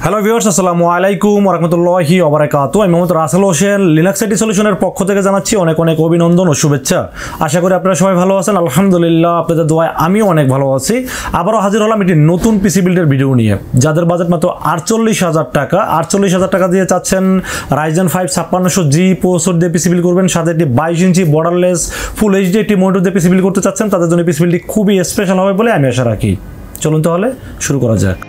Hello viewers, আসসালামু আলাইকুম ওয়া রাহমাতুল্লাহি ওয়া বারাকাতুহু। আমি মোহাম্মদ রাসেল হোসেন লিনাক্স আইটি সলিউশনের পক্ষ থেকে জানাচ্ছি অনেক অনেক অভিনন্দন ও শুভেচ্ছা। আশা করি আপনারা সবাই ভালো আছেন। আলহামদুলিল্লাহ, আপনাদের দোয়ায় আমিও অনেক ভালো আছি। আবারও হাজির হলাম একটি নতুন পিসি বিল্ডের ভিডিও নিয়ে। যাদের বাজেট মাত্র 48,000 টাকা, 48,000 টাকা দিয়ে চাচ্ছেন Ryzen 5 5600G প্রসেসর দিয়ে পিসি বিল্ড করবেন, সাথে একটি 22 ইঞ্চি বর্ডারলেস ফুল এইচডি একটি মনিটর দিয়ে পিসি বিল্ড করতে চাচ্ছেন, তাদের জন্য পিসি বিল্ডটি খুবই স্পেশাল হবে বলে আমি আশা রাখি। চলুন তাহলে শুরু করা যাক।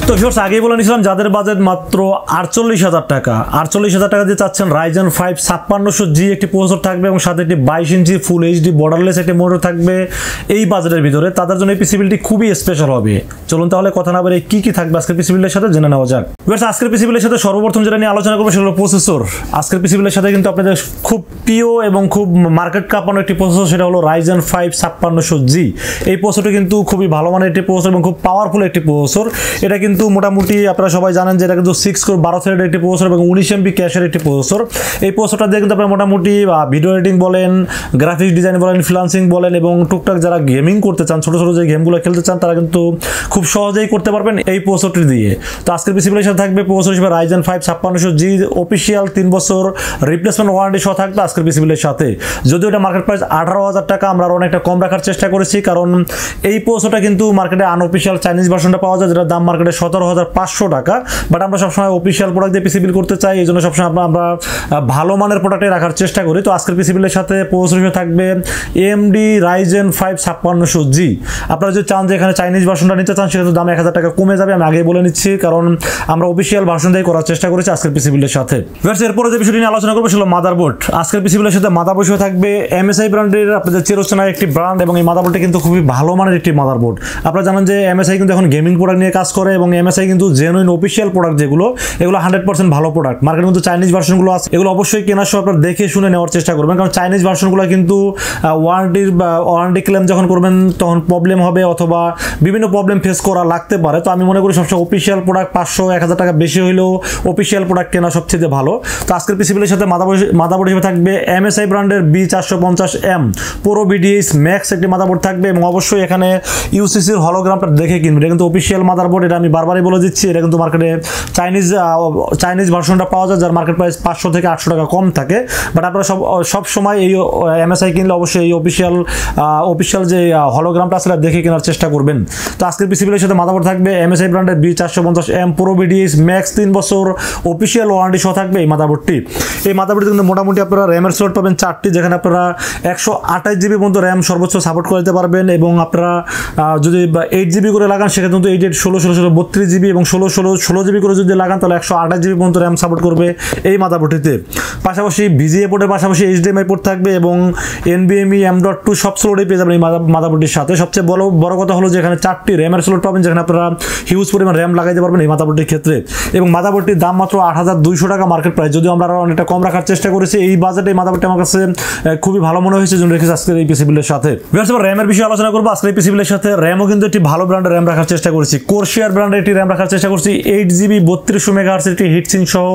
তো ভিউয়ার্স, আগেই বলে নিয়েছিলাম যাদের বাজেট মাত্র 48,000 টাকা, 48,000 টাকা দিয়ে চাচ্ছেন Ryzen 5 5600G একটি প্রসেসর থাকবে এবং সাথে একটি 22 ইঞ্চি ফুল এইচডি বর্ডারলেস একটি মনিটর থাকবে এই বাজেটের ভিতরে, তাদের জন্য এই পিসি বিল্ডটি খুবই স্পেশাল হবে। চলুন তাহলে কথা না বলে কি কি থাকবে আজকের পিসি বিল্ডের সাথে জেনে নেওয়া যাক। ভিউয়ার্স, আজকের পিসি বিল্ডের সাথে সর্বপ্রথম যেটা নিয়ে আলোচনা করবো সেটা হলো প্রসেসর। আজকের পিসি বিল্ডের সাথে কিন্তু আপনাদের খুব প্রিয় এবং খুব মার্কেট কাঁপানো একটি প্রসেসর, সেটা হলো Ryzen 5 5600G। এই প্রসেসরটি কিন্তু খুবই ভালো মানের একটি প্রসেসর এবং খুব পাওয়ারফুল একটি প্রসেসর। এটা কিন্তু মোটামুটি আপনারা সবাই জানেন যে এটা কিন্তু 6 কোর 12 থ্রেডের একটি প্রসেসর এবং 19 এমবি ক্যাশের একটি প্রসেসর। এই প্রসেসরটা দিয়ে কিন্তু আপনারা মোটামুটি ভিডিও এডিটিং বলেন, গ্রাফিক্স ডিজাইন বলেন, ফ্রিল্যান্সিং বলেন এবং টুকটাক যারা গেমিং করতে চান, ছোট ছোট যে গেমগুলো খেলতে চান, তারা কিন্তু খুব সহজেই করতে পারবেন এই প্রসেসরটি দিয়ে। তো আজকের পিসি বিল্ডের সাথে থাকবে প্রসেসর হিসেবে Ryzen 5 5600G অফিসিয়াল 3 বছর রিপ্লেসমেন্ট ওয়ারেন্টি সহ থাকবে আজকের পিসি বিল্ডের সাথে। যদিও এটা মার্কেট প্রাইস 18,000 টাকা, আমরা অনেকটা কম রাখার চেষ্টা করেছি, কারণ এই প্রসেসরটা কিন্তু মার্কেটে আনঅফিসিয়াল চাইনিজ ভার্সনটা পাওয়া যায়, যেটার দাম মার্কেটে 17,500 টাকা। বাট আমরা সবসময় অফিসিয়াল প্রোডাক্ট দিয়ে পিসি বিল্ড করতে চাই, এই জন্য সবসময় আমরা ভালো মানের প্রোডাক্টে রাখার চেষ্টা করি। তো আজকের পিসি বিল্ডের সাথে প্রসেসর হিসেবে থাকবে AMD Ryzen 5 5600G। আপনারা যদি চান যে এখানে চাইনিজ ভার্সনটা নিতে চান, সেটা দাম 1,000 টাকা কমে যাবে, আমি আগেই বলে নিচ্ছি, কারণ আমরা অফিসিয়াল ভার্সন দিয়ে করার চেষ্টা করেছি আজকের পিসি বিল্ডের সাথে। এরপরে যে বিষয়টি নিয়ে আলোচনা করবো সেটা মাদারবোর্ড। আজকের পিসি বিল্ডের সাথে মাদারবোর্ড হিসেবে থাকবে MSI ব্র্যান্ডের আপনাদের চিরচেনার একটি ব্র্যান্ড, এবং এই মাদারবোর্ডটা কিন্তু খুবই ভালো মানের একটি মাদারবোর্ড। আপনারা জানেন যে MSI কিন্তু এখন গেমিং প্রোডাক্ট নিয়ে কাজ করে, এবং MSI কিন্তু জেনুইন অফিসিয়াল প্রোডাক্ট যেগুলো, এগুলো 100% ভালো প্রোডাক্ট। মার্কেটের মধ্যে চাইনিজ ভার্সনগুলো আছে, এগুলো অবশ্যই কেনার সময় আপনারা দেখে শুনে নেওয়ার চেষ্টা করবেন, কারণ চাইনিজ ভার্সনগুলো কিন্তু ওয়ারেন্টি ক্লেম যখন করবেন তখন প্রবলেম হবে অথবা বিভিন্ন প্রবলেম ফেস করা লাগতে পারে। তো আমি মনে করি সবসময় অফিসিয়াল প্রোডাক্ট 500-1000 টাকা বেশি হলেও অফিসিয়াল প্রোডাক্ট কেনা সবচেয়ে ভালো। তো আজকের পিসি বিল্ডের সাথে মাদারবোর্ড হিসেবে থাকবে MSI ব্র্যান্ডের B450M PRO-VDH ম্যাক্স একটি মাদারবোর্ড থাকবে, এবং অবশ্যই এখানে ইউসিসির হলোগ্রামটা দেখে কিনবেন। এটা কিন্তু অফিসিয়াল মাদারবোর্ড, এটা আমি বারবারই বলে দিচ্ছি। এটা কিন্তু মার্কেটে চাইনিজ ভার্সনটা পাওয়া যায়, যার মার্কেট প্রাইস 500 থেকে 800 টাকা কম থাকে। বাট আপনারা সব সময় এই MSI কিনলে অবশ্যই এই অফিসিয়াল যে হলোগ্রামটা আছে দেখে কেনার চেষ্টা করবেন। তো আজকের পিসি বিল্ডের সাথে মাদারবোর্ড থাকবে MSI ব্র্যান্ডের B450M PRO-VDH ম্যাক্স 3 বছর অফিসিয়াল ওয়ারেন্টি সহ থাকবে এই মাদারবোর্ডটি। এই মাদারবোর্ডে কিন্তু মোটামুটি আপনারা র্যামের স্লট পাবেন 4টি, যেখানে আপনারা 128GB পর্যন্ত র্যাম সর্বোচ্চ সাপোর্ট করতে পারবেন, এবং আপনারা যদি 8GB করে লাগান সেক্ষেত্রে কিন্তু 8/8 32GB এবং 16GB করে যদি লাগান তাহলে 128GB পর্যন্ত র্যাম সাপোর্ট করবে এই মাদারবোর্ডটিতে। পাশাপাশি VGA পোর্টের পাশাপাশি HDMI পোর্ট থাকবে, এবং NVMe M.2 সব স্লটই পেয়ে যাবেন এই মাদারবোর্ডটির সাথে। সবচেয়ে বড় কথা হলো যে এখানে 4টি র্যামের স্লট পাবেন, যেখানে আপনারা হিউজ পরিমাণ র্যাম লাগাইতে পারবেন এই মাদারবোর্ডটির ক্ষেত্রে। এবং মাদারবোর্ডটির দাম মাত্র 8,200 টাকা মার্কেট প্রাইস, যদিও আমরা আরও অনেকটা কম রাখার চেষ্টা করেছি। এই বাজেটে এই মাদারবোর্ডটি আমার কাছে খুবই ভালো মনে হয়েছে, জন্য রেখেছি আজকের এই পিসি বিল্ডের সাথে। র্যামের বিষয়ে আলোচনা করবো আজকের এই পিসি বিল্ডের সাথে। র্যামও কিন্তু একটি ভালো ব্র্যান্ডের র্যাম রাখার চেষ্টা করেছি, Corsair ব্র্যান্ডের একটি র্যাম রাখার চেষ্টা করছি, 8GB 3200 MHz একটি হিটসিং সহ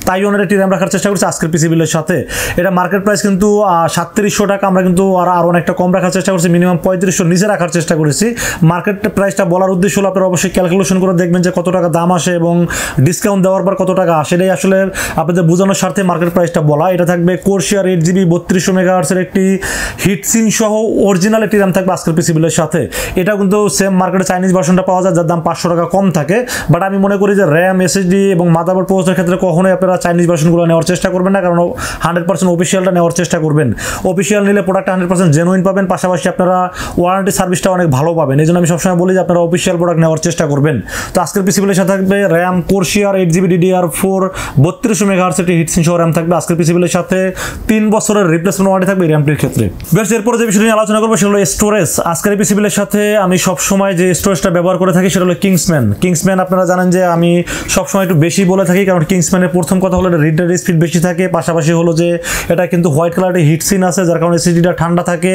তাইওয়ানের একটি র্যাম রাখার চেষ্টা করছি আজকের পিসি বিল্ডের সাথে। এটা মার্কেট প্রাইস কিন্তু 3700 টাকা, আমরা কিন্তু আরও অনেকটা কম রাখার চেষ্টা করছি, মিনিমাম 3500 নিচে রাখার চেষ্টা করেছি। মার্কেট প্রাইসটা বলার উদ্দেশ্য হলো আপনারা অবশ্যই ক্যালকুলেশন করে দেখবেন যে কত টাকা দাম আসে এবং ডিসকাউন্ট দেওয়ার পর কত টাকা আসে, এটাই আসলে আপনাদের বোঝানোর স্বার্থে মার্কেট প্রাইসটা বলা। এটা থাকবে Corsair 8GB 3200 MHz একটি হিটসিং সহ অরিজিনাল একটি র্যাম থাকবে আজকের পিসি বিল্ডের সাথে। এটা কিন্তু সেম মার্কেটে চাইনিজ ভার্সনটা পাওয়া যায়, যার দাম 500 টাকা কম থাকে। থাকে, বাট আমি মনে করি যে র্যাম, এসএসডি এবং মাদারবোর্ড প্রসেসরের ক্ষেত্রে কখনোই আপনারা চাইনিজ ভার্সনগুলো নেওয়ার চেষ্টা করবেন না, কারণ 100% অফিসিয়ালটা নেওয়ার চেষ্টা করবেন। অফিসিয়াল নিলে প্রোডাক্টটা 100% জেনুইন পাবেন, পাশাপাশি আপনারা ওয়ারেন্টি সার্ভিসটা অনেক ভালো পাবেন। এই জন্য আমি সবসময় বলি যে আপনারা অফিসিয়াল প্রোডাক্ট নেওয়ার চেষ্টা করবেন। তো আজকের পিসি বিলের সাথে থাকবে RAM Corsair 8GB DDR4 3200 MHz একটি হিটসিং সহ র্যাম থাকবে। আজকের পিসি বিলের সাথে 3 বছরের রিপ্লেসমেন্ট ওয়ারেন্টি থাকবে র্যামটির ক্ষেত্রে। বেশ, এরপরে যে বিষয়টি নিয়ে আলোচনা করবো সেটা হলো স্টোরেজ। আজকের পিসি বিলের সাথে আমি সবসময় যে স্টোরেজটা ব্যবহার করে থাকি সেটা হলো কিংসম্যান। আপনারা জানেন যে আমি সবসময় একটু বেশি বলে থাকি, কারণ কিংসম্যানের প্রথম কথা হলো রিড রাইট স্পিড বেশি থাকে, পাশাপাশি হলো যে এটা কিন্তু হোয়াইট কালারের হিটসিন আছে, যার কারণে এসএসডিটা ঠান্ডা থাকে,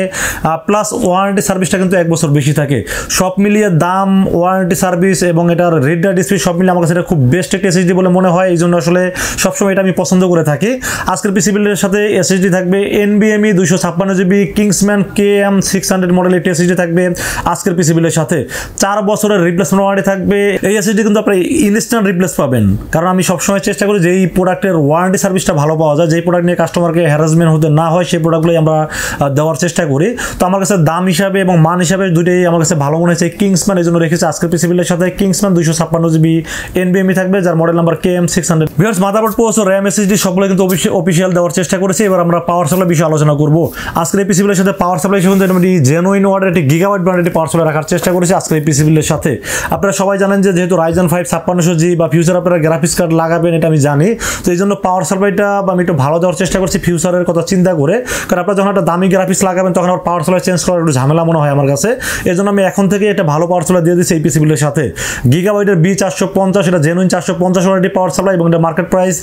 প্লাস ওয়ারেন্টি সার্ভিসটা কিন্তু 1 বছর বেশি থাকে। সব মিলিয়ে দাম, ওয়ারেন্টি সার্ভিস এবং এটার রিড রাইট স্পিড সব মিলিয়ে আমার কাছে এটা খুব বেস্ট একটা এসএসডি বলে মনে হয়। এই জন্য আসলে সবসময় এটা আমি পছন্দ করে থাকি। আজকের পিসি বিলের সাথে এসএসডি থাকবে NVMe 256GB Kingsman KM600 model একটি এসএসডি থাকবে আজকের পিসি বিলের সাথে। 4 বছরের রিপ্লেসমেন্ট ওয়ারেন্টি থাকবে। এই এসএসডি কিন্তু আপনি ইনস্ট্যান্ট রিপ্লেস পাবেন, কারণ আমি সবসময় চেষ্টা করি যে এই প্রোডাক্টের ওয়ারেন্টি সার্ভিসটা ভালো পাওয়া যায়, যেই প্রোডাক্ট নিয়ে কাস্টমারকে হ্যারাসমেন্ট হতে না হয় সেই প্রোডাক্টগুলোই আমরা দেওয়ার চেষ্টা করি। তো আমার কাছে দাম হিসাবে এবং মান হিসাবে দুটোই আমার কাছে ভালো মনে হয়েছে কিংসম্যান, এই জন্য রেখেছে আজকের পিসি বিলের সাথে কিংসম্যান 256GB NVMe থাকবে, যার model number KM600। Viewers, motherboard processor, RAM, SSD সবগুলো কিন্তু অফিসিয়াল দেওয়ার চেষ্টা করেছি। এবার আমরা পাওয়ার সাপ্লাই বিষয়ে আলোচনা করব। আজকের এই পিসি বিলের সাথে পাওয়ার সাপ্লাই হিসেবে জেনুইন ওয়ার্ডের একটি গিগাবাইট ব্র্যান্ডের একটি পাওয়ার সাপ্লাই রাখার চেষ্টা করেছি আজকের এই পিসি বিলের সাথে। আপনারা সবাই জানেন যে যেহেতু Ryzen 5 5600G বা ফিউচার আপনারা গ্রাফিক্স কার্ড লাগাবেন, এটা আমি জানি। তো এই জন্য পাওয়ার সাপ্লাইটা আমি একটু ভালো দেওয়ার চেষ্টা করছি ফিউচারের কথা চিন্তা করে, কারণ আপনারা যখন একটা দামি গ্রাফিক্স লাগাবেন তখন আবার পাওয়ার সাপ্লাই চেঞ্জ করার একটু ঝামেলা মনে হয় আমার কাছে। এই জন্য আমি এখন থেকে একটা ভালো পাওয়ার সাপ্লাই দিয়ে দিচ্ছি এই পিসি বিলের সাথে। গিগাবাইটের B450, এটা জেনুইন 450 ওয়াটের পাওয়ার সাপ্লাই এবং এটা মার্কেট প্রাইস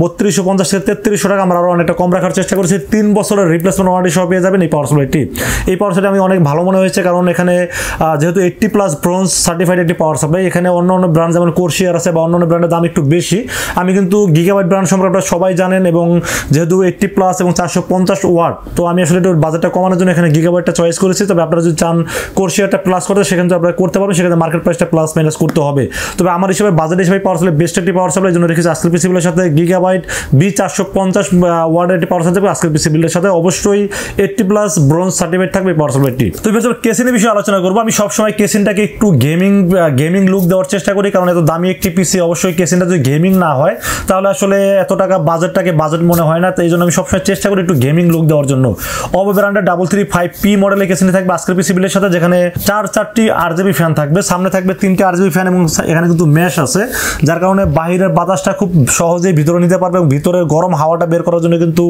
3250 থেকে 3300 টাকা। আমরা আরও অনেকটা কম রাখার চেষ্টা করেছি। 3 বছরের রিপ্লেসমেন্ট ওয়ারেন্টি সহ পেয়ে যাবেন এই পাওয়ার সাপ্লাইটি। এই পাওয়ার সাপ্লাই আমি অনেক ভালো মনে হয়েছে, কারণ এখানে যেহেতু 80+ ব্রোঞ্জ সার্টিফাইড একটি পাওয়ার সাপ্লাই, এখানে অন্য ব্র্যান্ড যেমন Corsair আছে বা অন্য ব্র্যান্ডের দাম একটু বেশি। আমি কিন্তু গিগাবাইট ব্র্যান্ড সম্পর্কে আপনারা সবাই জানেন, এবং যেহেতু 80+ এবং 450 ওয়াট, তো আমি আসলে একটু বাজেটটা কমানোর জন্য এখানে গিগাবাইটটা চয়েস করেছি। তবে আপনারা যদি চান Corsairটা প্লাস করতে, সেখানে তো আপনারা করতে পারবেন, সেখানে মার্কেট প্রাইসটা প্লাস মাইনাস করতে হবে। তবে আমার হিসেবে বাজেট হিসেবে পাওয়ার সাপ্লাই বেস্ট একটি পাওয়ার সাপ্লাই, জন্য রেখেছি আজকের পিসি বিলের সাথে গিগাবাইট B450 ওয়াটের একটি পাওয়ার সাপ্লাই আজকের পিসি বিলের সাথে। অবশ্যই 80+ ব্রোঞ্জ সার্টিফাইড থাকবে পাওয়ার সাপ্লাইটি। তো এবার কেসিনের বিষয়ে আলোচনা করবো। আমি সবসময় কেসিনটাকে একটু গেমিং লুক দেওয়ার চেষ্টা করি, কারণ এত দামি একটি পিসি, অবশ্যই কেসিনটা যদি গেমিং না হয় তাহলে আসলে এত টাকা বাজেটটাকে বাজেট মনে হয় না। তো এই জন্য আমি সবসময় চেষ্টা করি একটু গেমিং লুক দেওয়ার জন্য। OVO ব্র্যান্ডের 335P মডেলের কেসিনে থাকবে আজকের পিসি বিলের সাথে, যেখানে 4টি RGB ফ্যান থাকবে। সামনে থাকবে 3টি RGB ফ্যান এবং এখানে কিন্তু মেশ আছে, যার কারণে বাহিরের বাতাসটা খুব সহজেই ভিতরে নিতে পারবে এবং ভিতরের গরম হাওয়াটা বের করার জন্য কিন্তু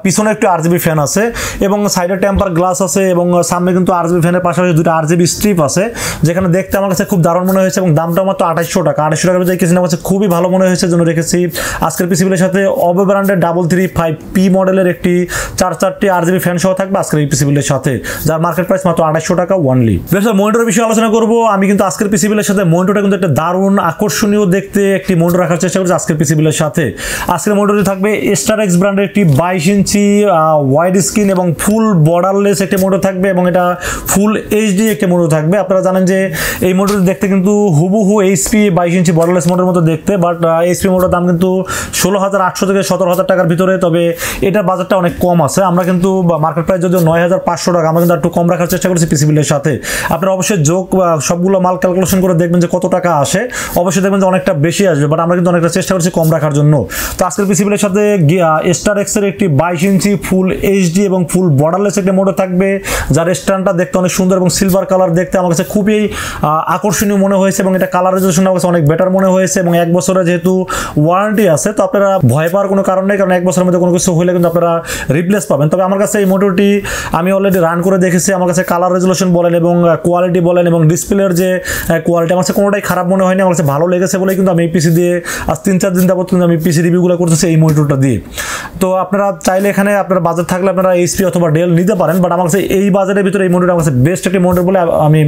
পিছনে একটু RGB ফ্যান আছে এবং সাইডে টেম্পার গ্লাস আছে, এবং সামনে কিন্তু RGB ফ্যানের পাশাপাশি 2টা RGB স্ট্রিপ আছে, যেখানে দেখতে আমার কাছে খুব দারুণ মনে হয়েছে এবং দামটাও মাত্র 2800 টাকা। 2800 টাকার মধ্যে কেসিন আমার কাছে খুবই ভালো মনে হয়েছে, জন্য রেখেছি আজকের পিসি বিলের সাথে। OVO ব্র্যান্ডের 335P মডেলের একটি 4টি RGB ফ্যান সহ থাকবে আজকের এই পিসি বিলের সাথে, যার মার্কেট প্রাইস মাত্র 2800 টাকা ওনলি। মনিটরের বিষয়ে আলোচনা করব। আমি কিন্তু আজকের পিসি বিলের সাথে মনিটরটা কিন্তু একটা দারুণ আকর্ষণীয় দেখতে একটি মনিটর রাখার চেষ্টা করছি আজকের পিসি বিলের সাথে। আজকের মনিটরে থাকবে Starex ব্র্যান্ডের একটি 22 ইঞ্চি ওয়াইড স্ক্রিন এবং ফুল বর্ডারলেস একটি মনিটর থাকবে, এবং এটা ফুল HD একটি মনিটর থাকবে। আপনারা জানেন যে এই মনিটর দেখতে কিন্তু হুবহু HP 22 ইঞ্চি বর্ডারলেস মনিটরের মতো দেখতে, বাট HP মনিটরের দাম কিন্তু 16,800 থেকে 17,000 টাকার ভিতরে। তবে এটার বাজেটটা অনেক কম আছে। আমরা কিন্তু মার্কেট প্রাইস যদিও 9,500 টাকা, আমরা কিন্তু একটু কম রাখার চেষ্টা করেছি পিসি বিলের সাথে। আপনারা অবশ্যই সবগুলো মাল ক্যালকুলেশন করে দেখবেন যে কত টাকা আসে, অবশ্যই দেখবেন যে অনেকটা বেশি আসবে, বাট আমরা কিন্তু অনেকটা চেষ্টা করছি কম রাখার জন্য। তো আজকের পিসি বিলের সাথে Starex এর একটি 22 ইঞ্চি ফুল HD এবং ফুল বর্ডারলেস একটি মনিটর থাকবে, যার স্ট্যান্ডটা দেখতে অনেক সুন্দর এবং সিলভার কালার দেখতে আমার কাছে খুবই আকর্ষণীয় মনে হয়েছে, এবং এটা কালার রেজোলিউশন আমার কাছে অনেক বেটার মনে হয়েছে, এবং 1 বছরের যেহেতু ওয়ারেন্টি আছে, তো আপনারা ভয় পাওয়ার কোনো কারণ নেই, কারণ 1 বছরের মধ্যে কোনো কিছু হলে কিন্তু আপনারা রিপ্লেস পাবেন। তবে আমার কাছে এই মনিটরটি আমি অলরেডি রান করে দেখেছি, আমার কাছে কালার রেজোলিউশন বলেন এবং কোয়ালিটি বলেন এবং ডিসপ্লের যে কোয়ালিটি আমার কাছে কোনোটাই খারাপ মনে হয়নি, আমার কাছে ভালো লেগেছে বলেই কিন্তু আমি এই পিসি দিয়ে আজ 3-4 দিন যাবত কিন্তু আমি পিসি রিভিউগুলো করতেছি এই মনিটরটা দিয়ে। তো আপনারা চাইলে এখানে আপনার বাজেট থাকলে আপনারা HP অথবা ডেল নিতে পারেন, বাট আমার কাছে এই বাজেটের ভিতরে এই মনিটর আমার কাছে বেস্ট একটি মনিটর বলে আমি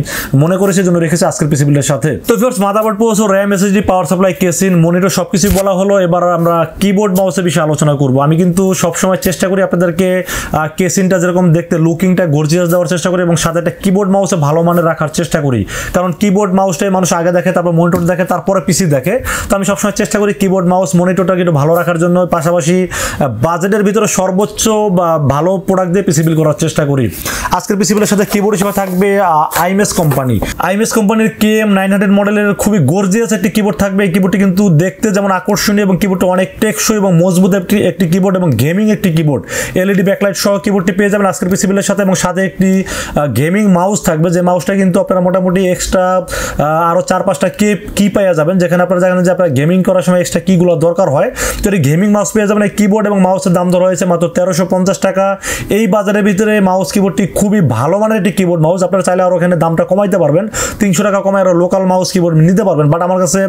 মনে করেছি, জন্য রেখেছি আজকের পিসি বিলের সাথে। তো viewers, motherboard processor, RAM, SSD, power supply, casing, monitor সবকিছু বলা হলো। এবার আমরা কিবোর্ড মাউসের বিষয়ে আলোচনা করব। আমি কিন্তু সবসময় চেষ্টা করি আপনাদেরকে কেসিনটা যেরকম দেখতে লুকিংটা গর্জিয়াস দেওয়ার চেষ্টা করি, এবং সাথে একটা কিবোর্ড মাউসে ভালো মানের রাখার চেষ্টা করি, কারণ কিবোর্ড মাউসটাই মানুষ আগে দেখে, তারপর মনিটর দেখে, তারপরে পিসি দেখে। তো আমি সবসময় চেষ্টা করি কিবোর্ড মাউস মনিটরটাকে একটু ভালো রাখার জন্য, পাশাপাশি বাজেটের ভিতরে সর্বোচ্চ বা ভালো প্রোডাক্ট দিয়ে পিসি বিল করার চেষ্টা করি। আজকের পিসি বিলের সাথে কিবোর্ড হিসেবে থাকবে iMICE কোম্পানির KM900 মডেলের খুবই গর্জিয়াস একটি কিবোর্ড থাকবে। এই কিবোর্ডটি কিন্তু দেখতে যেমন আকর্ষণীয় এবং কিবোর্ডটা অনেক টেকসই এবং মজবুত একটি কিবোর্ড এবং গেমিং একটি কিবোর্ড। এলইডি ব্যাকলাইট সহ কিবোর্ডটি পেয়ে যাবেন আজকের পিসি বিলের সাথে, এবং সাথে একটি গেমিং মাউস থাকবে, যে মাউসটা কিন্তু আপনারা মোটামুটি এক্সট্রা আরও 4-5টা কি পেয়ে যাবেন, যেখানে আপনারা জানেন যে আপনারা গেমিং করার সময় এক্সট্রা কিগুলো দরকার হয়। তো এই গেমিং মাউস পেয়ে যাবেন। এই কিবোর্ড এবং মাউসের দাম ধরা হয়েছে মাত্র 1350 টাকা। এই বাজারের ভিতরে মাউস কিবোর্ডটি খুবই ভালো মানের একটি কিবোর্ড মাউস। আপনারা চাইলে আরও এখানে দামটা কমাইতে পারবেন, 300 টাকা কমায় আরও লোকাল মাউস কিবোর্ড নিতে পারবেন। বাট আমার কাছে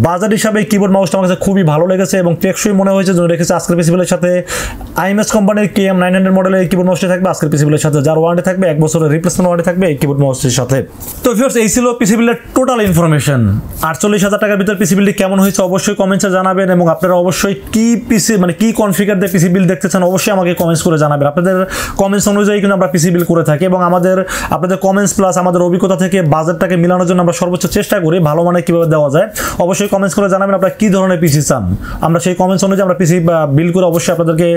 বাজার হিসাবে এই কিবোর্ড মাউসটা আমার কাছে খুবই ভালো লেগেছে এবং টেকসই মনে হয়েছে, জন্য রেখেছে আজকের পিসি বিলের সাথে। iMICE কোম্পানির KM900 মডেলের এই কিবোর্ড মাউসটি থাকবে আজকের পিসি বিলের সাথে, যার ওয়ারেন্টি থাকবে 1 বছরের রিপ্লেসমেন্ট ওয়ারেন্টি থাকবে এই কিবোর্ড মাউসটির সাথে। তো ভিউয়ার্স, এই ছিল পিসি বিলের টোটাল ইনফরমেশন। 48,000 টাকার ভিতর পিসি বিলটি কেমন হয়েছে অবশ্যই কমেন্টসে জানাবেন, এবং আপনারা অবশ্যই কি পিসি মানে কি কনফিগার দিয়ে পিসি বিল দেখতে চান অবশ্যই আমাকে কমেন্টস করে জানাবেন। আপনাদের কমেন্টস অনুযায়ী কিন্তু আমরা পিসি বিল করে থাকি, এবং আপনাদের কমেন্টস প্লাস আমাদের অভিজ্ঞতা থেকে বাজেটটাকে মিলানোর জন্য আমরা সর্বোচ্চ চেষ্টা করি ভালো মানে কিভাবে দেওয়া যায়। অবশ্যই কমেন্টস করে জানাবেন আপনারা কি ধরনের পিসি চান, আমরা সেই কমেন্টস অনুযায়ী আমরা পিসি বিল করে অবশ্যই আপনাদেরকে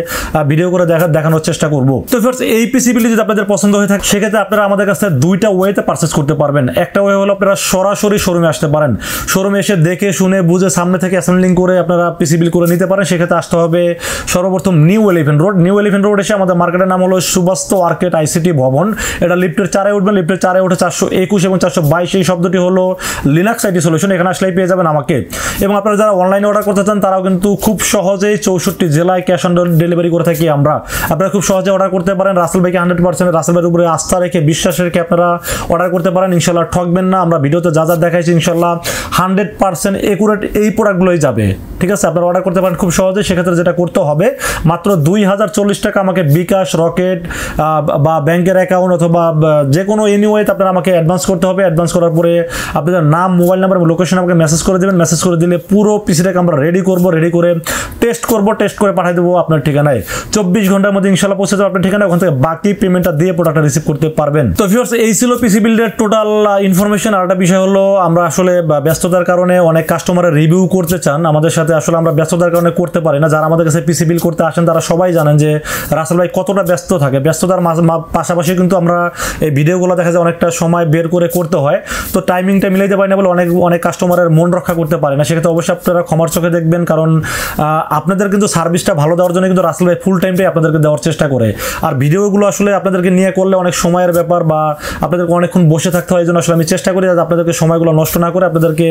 ভিডিও করে দেখানোর চেষ্টা করব। তো ফ্রেন্ডস, এই পিসি বিল যদি আপনাদের পছন্দ হয়ে থাকে সেক্ষেত্রে আপনারা আমাদের কাছে দুইটা ওয়েতে পারচেজ করতে পারবেন। একটা ওয়ে হলো আপনারা সরাসরি শোরুমে আসতে পারেন, শোরুমে এসে দেখে শুনে বুঝে সামনে থেকে অ্যাসেম্বলিং করে আপনারা পিসি বিল করে নিতে পারেন। সেক্ষেত্রে আসতে হবে সর্বপ্রথম নিউ এলিফ্যান্ট রোড এসে আমাদের মার্কেটের নাম হলো সুবাস্তু আর্কেড আইসিটি ভবন। এটা লিফটের 4-এ উঠবেন, লিফটের 4-এ উঠে 421 এবং 422 এই শব্দটি হলো লিনাক্স আইটি সলিউশন, এখানে আসলেই পেয়ে যাবেন আমাকে। এবং আপনারা যারা অনলাইনে অর্ডার করতে চান তারাও কিন্তু খুব সহজেই 64 জেলায় ক্যাশ অন ডেলিভারি করে থাকি আমরা। আপনারা খুব সহজে অর্ডার করতে পারেন। রাসেল ভাইকে 100% রাসেল ভাইয়ের উপরে আস্থা রেখে বিশ্বাস রেখে আপনারা অর্ডার করতে পারেন। ইনশাল্লাহ ঠকবেন না। আমরা ভিডিওতে যা যা দেখাইছি ইনশাল্লাহ 100% একুরেট এই প্রোডাক্টগুলোই যাবে। ঠিক আছে, আপনারা অর্ডার করতে পারেন খুব সহজে। সেক্ষেত্রে যেটা করতে হবে, মাত্র 2040 টাকা আমাকে বিকাশ, রকেট বা ব্যাংকের অ্যাকাউন্ট অথবা যে কোনো এনিওয়েতে আপনারা আমাকে অ্যাডভান্স করতে হবে। অ্যাডভান্স করার পরে আপনাদের নাম, মোবাইল নাম্বার এবং লোকেশন আমাকে মেসেজ করে দেবেন। মেসেজ করে দিলে পুরো পিসিটাকে আমরা রেডি করব, রেডি করে টেস্ট করে পাঠিয়ে দেবো আপনার ঠিকানায়। 24 ঘন্টার মধ্যে ইনশাল্লাহ পৌঁছে যাবে আপনার ঠিকানায়। ওখান থেকে বাকি পেমেন্টটা দিয়ে প্রোডাক্টটা রিসিভ করতে পারবেন। তো ভিউয়ার্স, এই ছিল পিসি বিল্ডের টোটাল ইনফরমেশন। আর একটা বিষয় হলো, আমরা আসলে ব্যস্ততার কারণে অনেক কাস্টমারের রিভিউ করতে চান আমাদের সাথে, আসলে আমরা ব্যস্ততার কারণে করতে পারি না। যারা আমাদের কাছে পিসি বিল করতে আসেন তারা সবাই জানেন যে রাসেল ভাই কতটা ব্যস্ত থাকে। ব্যস্ততার পাশাপাশি কিন্তু আমরা এই ভিডিওগুলো দেখা যায় অনেকটা সময় বের করে করতে হয়, তো টাইমিংটা মিলাইতে পারি না বলে অনেক কাস্টমারের মন রক্ষা করতে পারে না। সেক্ষেত্রে অবশ্যই আপনারা ক্ষমার চোখে দেখবেন, কারণ আপনাদের কিন্তু সার্ভিসটা ভালো দেওয়ার জন্য কিন্তু রাসেল ভাই ফুল টাইমটাই আপনাদেরকে দেওয়ার চেষ্টা করে। আর ভিডিওগুলো আসলে আপনাদেরকে নিয়ে করলে অনেক সময়ের ব্যাপার, বা আপনাদেরকে অনেকক্ষণ বসে থাকতে হয়। এই জন্য আসলে আমি চেষ্টা করি যাতে আপনাদেরকে সময়গুলো নষ্ট না করে আপনাদেরকে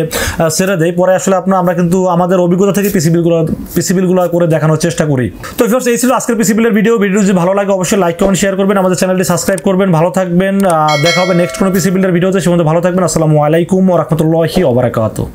ছেড়ে দেই। পরে আসলে আমরা কিন্তু আমাদের অভিজ্ঞতা থেকে পিসি বিলগুলো করে দেখানোর চেষ্টা করি। তো ভিউয়ার্স, এই ছিল আজকের পিসি বিলের ভিডিও যদি ভালো লাগে অবশ্যই লাইক কমেন্ট শেয়ার করবেন, আমাদের চ্যানেলটি সাবস্ক্রাইব করবেন। ভালো থাকবেন, দেখা হবে নেক্সট কোনো পিসি বিলের ভিডিওতে। সে পর্যন্ত ভালো থাকবেন। আসসালামু আলাইকুম ওয়া রাহমাতুল্লাহি ওয়া বারাকাতুহু।